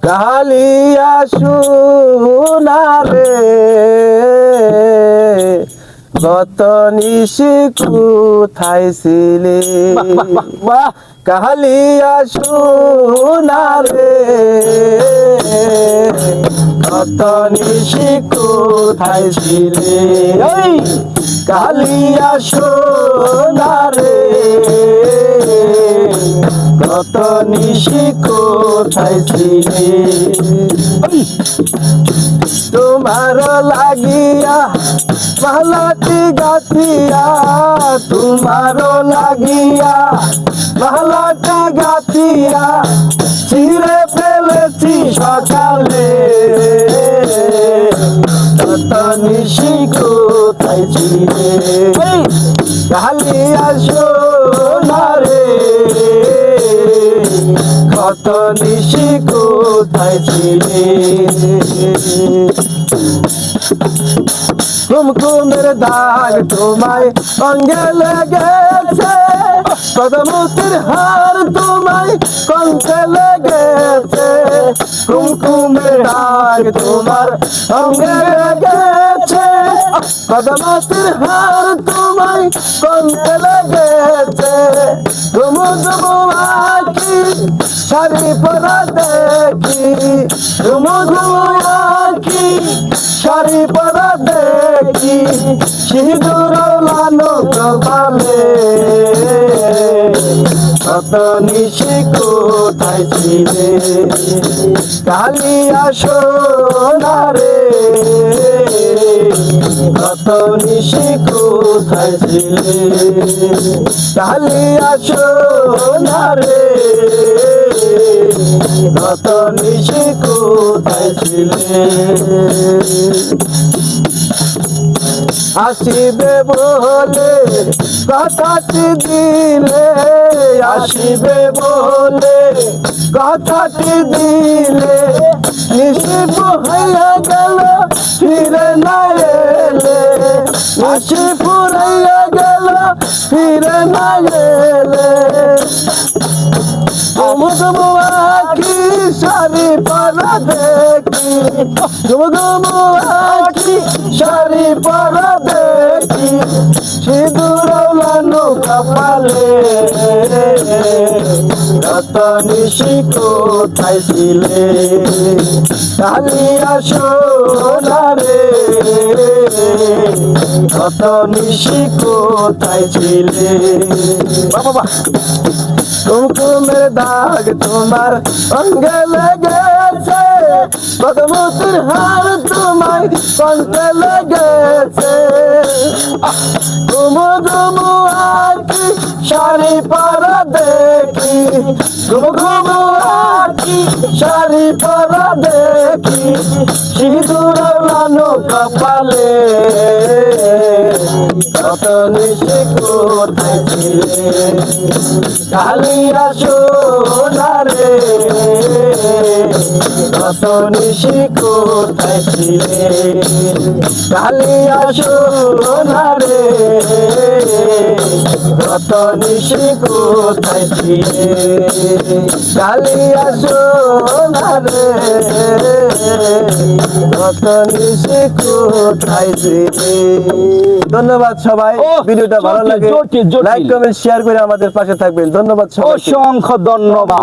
কালিয়া সোনারে গত নিশি কোথায় ছিলে কালিয়া সোনারে গত নিশি কোথায় ছিলে কালিয়া সোনারে গত নিশি কোথায় ছিলে তোমার লাগিয়া মালাটি গাথিয়া তোমার লাগিয়া মালাটি গাথিয়া ছিঁড়ে ফেলেছি সকালে কত নিশি কোথায় ছিলে কালিয়া সোনারে কত নিশি কোথায় ছিলে কুমকুমের দাগ তোমায় অঙ্গে লেগেছে পদমতির হার তোমায় কণ্ঠে লেগেছে কুমকুমের দাগ তোমার অঙ্গে লেগেছে পদমতির হার তোমায় কণ্ঠে লেগেছে ঘুমুঘুমু আঁখি শাড়ি পরা দেখি ঘুমুঘুমু আঁখি শাড়ি পরা দেখি সিঁদুর লানো কপালে কত নিশি কোথায় ছিলে কালিয়া সোনারে কত নিশি কোথায় ছিলে কালিয়া সোনারে কত নিশি কোথায় ছিলে আসিবে বলে কথাটি দিলে আসিবে বলে কথাটি দিলে নিশি হইয়া গেল ফিরে না এলে নিশি ফুরাইয়া গেল ফিরে না এলে ঘুমঘুমু আঁখি শাড়ি পরা দেখি ঘুমঘুমু আঁখি শাড়ি পরা দেখি সিঁদুর লানো কপালে কত নিশি কোথায় ছিলে কালিয়া সোনারে কত নিশি কোথায় ছিলে বাবা কুমকুমের দাগ তোমার অঙ্গে লেগেছে পদমতির হার তোমায় কণ্ঠে লেগেছে ঘুমঘুমু আঁখি শাড়ি পরা দেখি ঘুমঘুমু আঁখি শাড়ি পরা দেখি সিঁদুর লানো কপালে কত নিশি কোথায় ছিলে কালিয়া সোনারে কত নিশি কোথায় ছিলে কালিয়া সোনারে কত নিশি কোথায় ছিলে কালিয়া সোনারে কত নিশি কোথায় ছিলে ধন্যবাদ সবাই ভিডিওটা ভালো লাগে লাইক কমেন্ট শেয়ার করে আমাদের পাশে থাকবেন ধন্যবাদ সবাই অসংখ্য ধন্যবাদ।